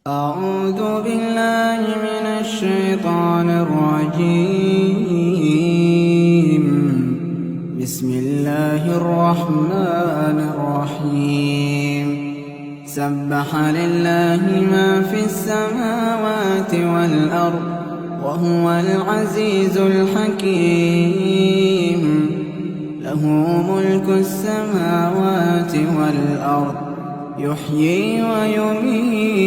أعوذ بالله من الشيطان الرجيم. بسم الله الرحمن الرحيم. سبح لله ما في السماوات والأرض وهو العزيز الحكيم. له ملك السماوات والأرض يحيي ويميت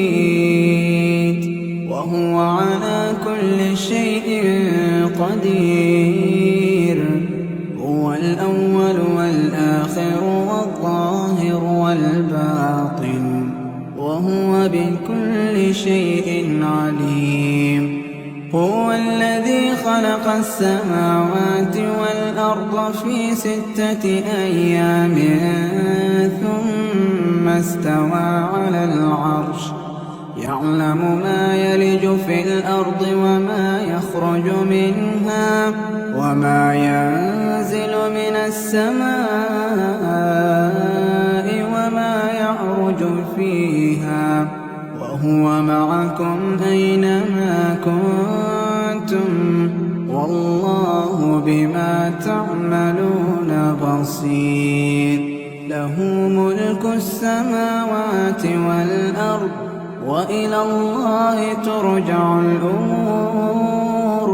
وهو على كل شيء قدير. هو الأول والآخر والظاهر والباطن وهو بكل شيء عليم. هو الذي خلق السماوات والأرض في 6 أيام ثم استوى على العرش. يعلم ما يلج في الأرض وما يخرج منها وما ينزل من السماء وما يعرج فيها وهو معكم أينما كنتم والله بما تعملون بصير. له ملك السماوات والأرض وإلى الله ترجع الأمور.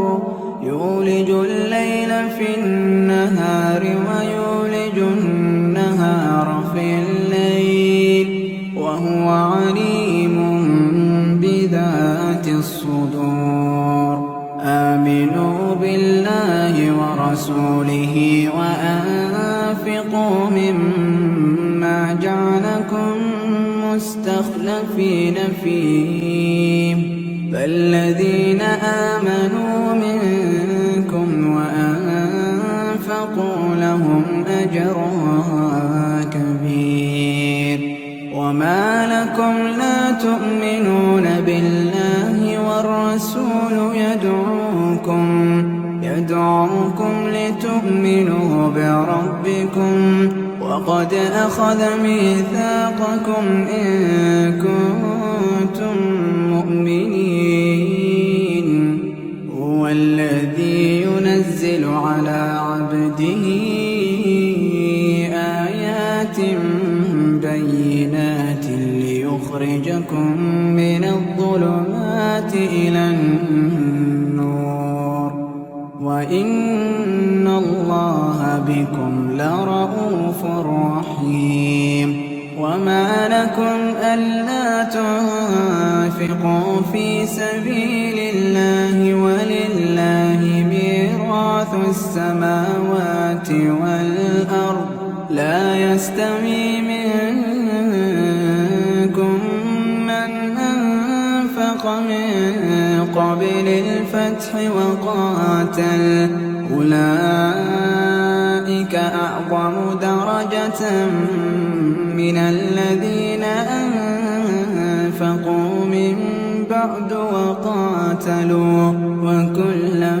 يولج الليل في النهار ويولج النهار في الليل وهو عليم بذات الصدور. آمنوا بالله ورسوله وأنفقوا مما جعلكم مستخلفين فيه. فالذين آمنوا منكم وأنفقوا لهم أجر كبير. وما لكم لا تؤمنون بالله والرسول يدعوكم لتؤمنوا بربكم وقد أخذ ميثاقكم إن كنتم مؤمنين. هو الذي ينزل على عبده آيات بينات ليخرجكم من الظلمات إلى النور وإن الله بكم لرءوف رحيم. وما لكم ألا تنفقوا في سبيل الله ولله ميراث السماوات والأرض. لا يستوي منكم من أنفق من قبل الفتح وقاتل أولئك أعظم درجة من الذين أنفقوا من بعد وقاتلوا وكلا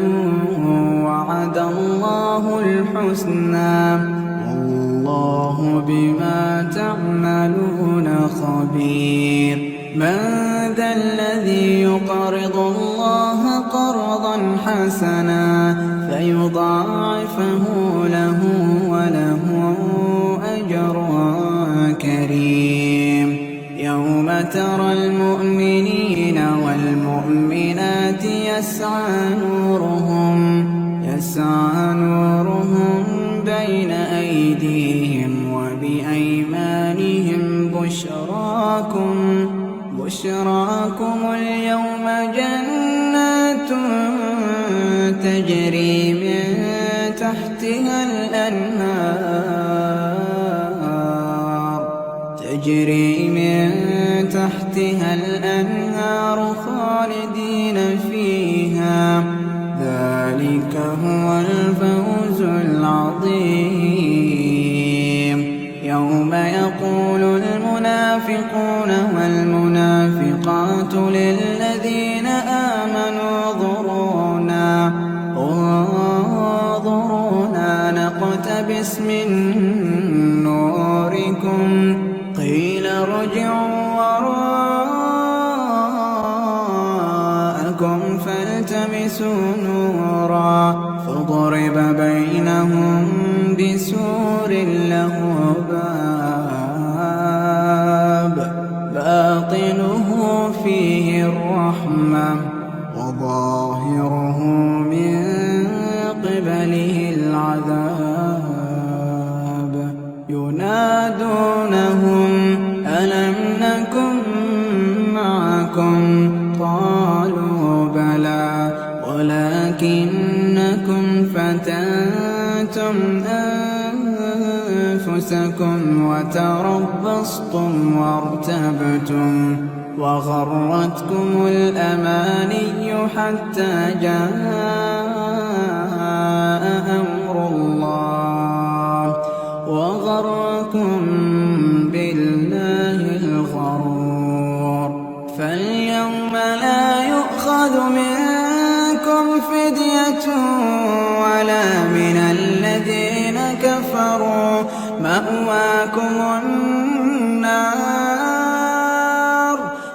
وعد الله الحسنى والله بما تعملون خبير. من ذا الذي يقرض الله قرضا حسنا فيضاعفه له وله أجر كريم. يوم ترى المؤمنين والمؤمنات يسعى نورهم بين أيديهم وبأيمانهم بشراكم اليوم جنات تجري من تحتها الأنهار خالدين فيها. ذلك هو الفوز العظيم. يوم يقول المنافقون والمنافقات للذين آمنوا انظرونا نقتبس من نوركم قيل ارجعوا وراءكم يلتمسوا نورا فضرب بينهم بسور له باب باطنه فيه الرحمة وظاهره من قبله العذاب ينادونهم ألم نكن معكم قالوا بلى ولكنكم فتنتم أنفسكم وتربصتم وارتبتم وغرتكم الأماني حتى جاء أمر الله وغركم بالله الغرور فاليوم لا يؤخذ منكم فدية ولا من الذين كفروا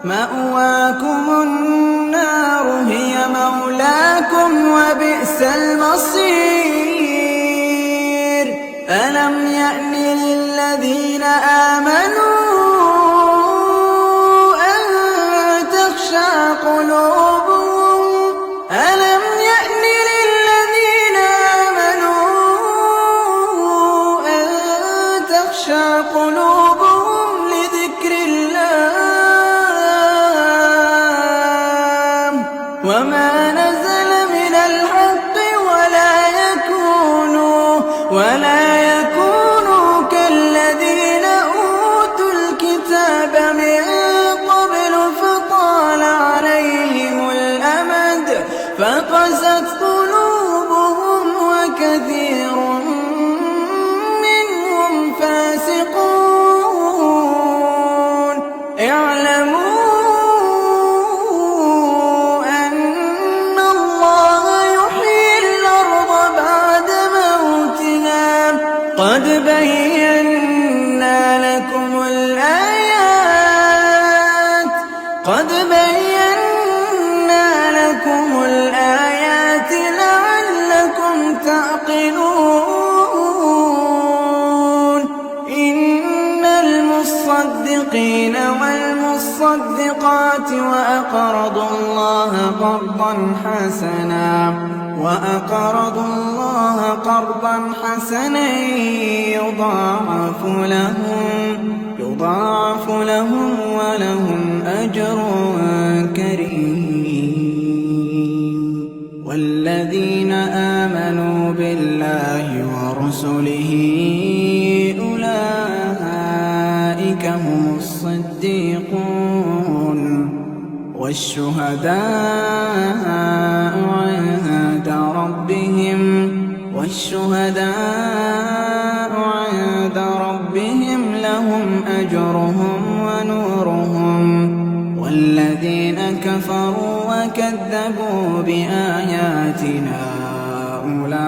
مأواكم النار هي مولاكم وبئس المصير ألم يأن للذين آمنوا أن تخشع قلوبهم لذكر الله وما نزل من الحق ولا يكونوا كالذين أوتوا الكتاب من قبل فطال عليهم الأمد فقست قلوبهم وكثير منهم فاسقون اعلموا قد بينا لكم الآيات لعلكم تعقلون إن المصدقين والمصدقات وأقرضوا الله قرضا حسنا يضاعف لهم ولهم أجر كريم والذين آمنوا بالله ورسله أولئك هم الصديقون والشهداء عند ربهم لهم أجرهم ونورهم والذين كفروا وكذبوا بآياتنا أولئك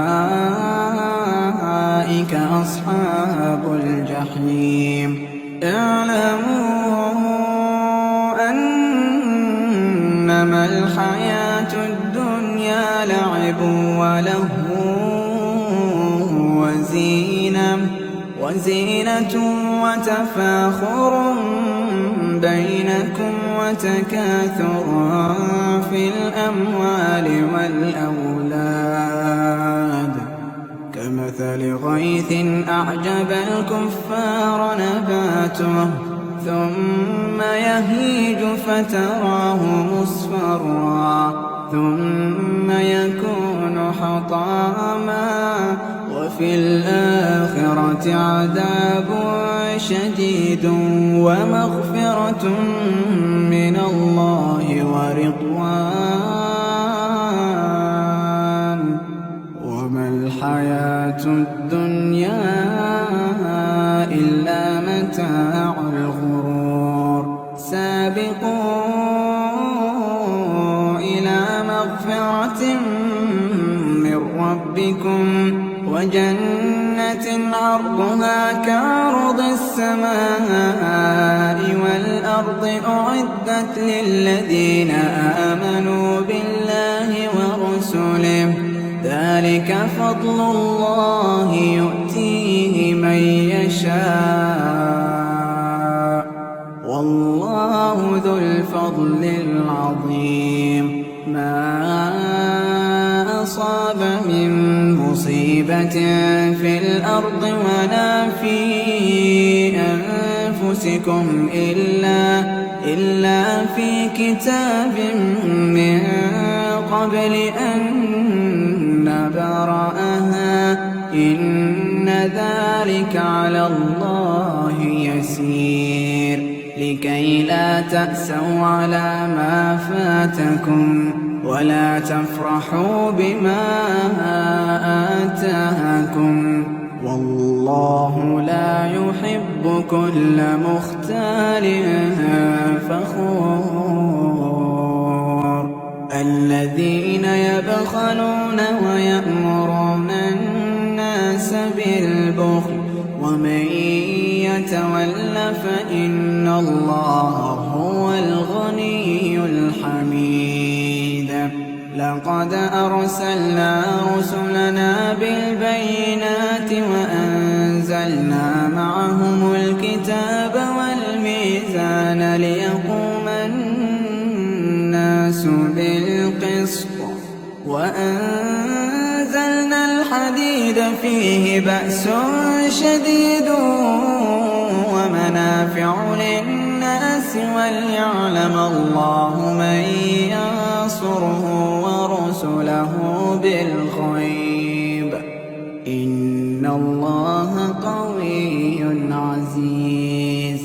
أصحاب الجحيم اعلموا أنما الحياة الدنيا لعب ولهو وزينة وتفاخر بينكم وتكاثر في الأموال والأولاد كمثل غيث أعجب الكفار نباته ثم يهيج فتراه مصفرا ثم يكون حطاما وفي الآخرة عذاب شديد ومغفرة من الله ورضوان وما الحياة الدنيا إلا متاع الغرور سابقوا إلى مغفرة من ربكم وجنة عرضها كعرض السماء والأرض أعدت للذين آمنوا بالله ذلك فضل الله يؤتيه من يشاء والله ذو الفضل العظيم. ما أصاب من مصيبة في الأرض ولا في أنفسكم إلا في كتاب من قبل أن نبرأها إن ذلك على الله يسير. لكي لا تأسوا على ما فاتكم ولا تفرحوا بما آتاكم والله لا يحب كل مختال فخور. الذين يبخلون ويأمرون الناس بالبخل ومن يتول فإن الله هو الغني الحميد. لقد أرسلنا رسلنا بالبينات وأنزلنا معهم الكتاب والميزان ليقوم الناس بالقسط وأنزلنا الحديد فيه بأس شديد ومنافع للناس وليعلم الله من ينصره ورسله بالغيب إن الله قوي عزيز.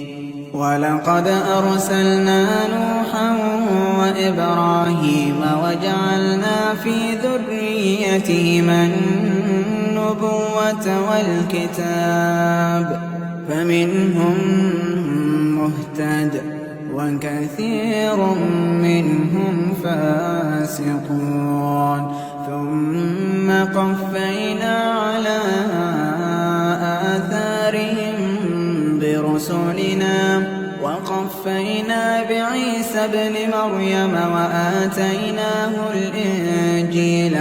ولقد أرسلنا نوحا وإبراهيم وجعلنا في ذريتهما النبوة والكتاب فمنهم مهتد وكثير منهم فاسقون. ثم قفينا على آثارهم برسلنا وقفينا بعيسى ابن مريم وآتيناه الإنجيل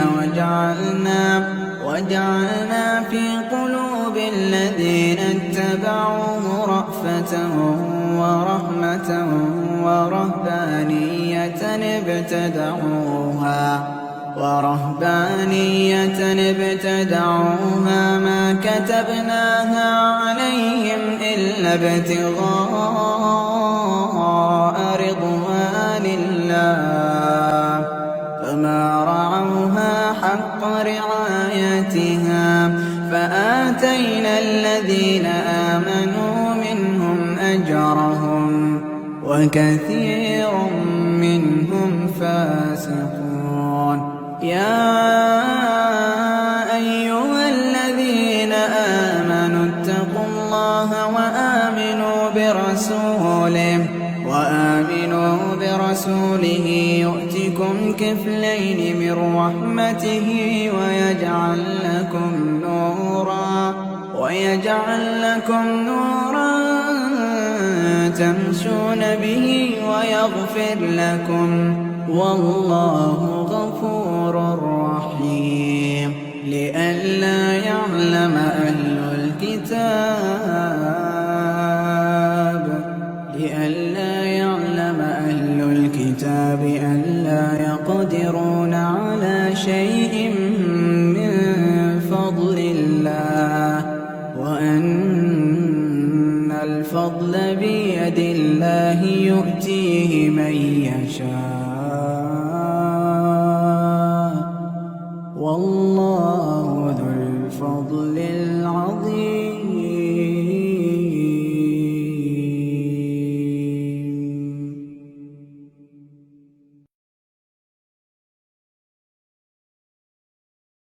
وجعلنا في قلوب الذين اتبعوه رأفة ورحمة ورهبانية ابتدعوها ما كتبناها عليهم إلا ابتغاء رضوان الله فما رعوها حق رعايتها فآتينا الذين آمنوا منهم أجرهم وكثير منهم فاسقون. يا أيها الذين آمنوا اتقوا الله وآمنوا برسوله يؤتكم كفلين من رحمته ويجعل لكم نورا تمشون به ويغفر لكم والله غفور رحيم. لئلا يعلم أهل الكتاب ألا يقدرون على شيء من فضل الله وأن الفضل بيد الله يؤتيه من يشاء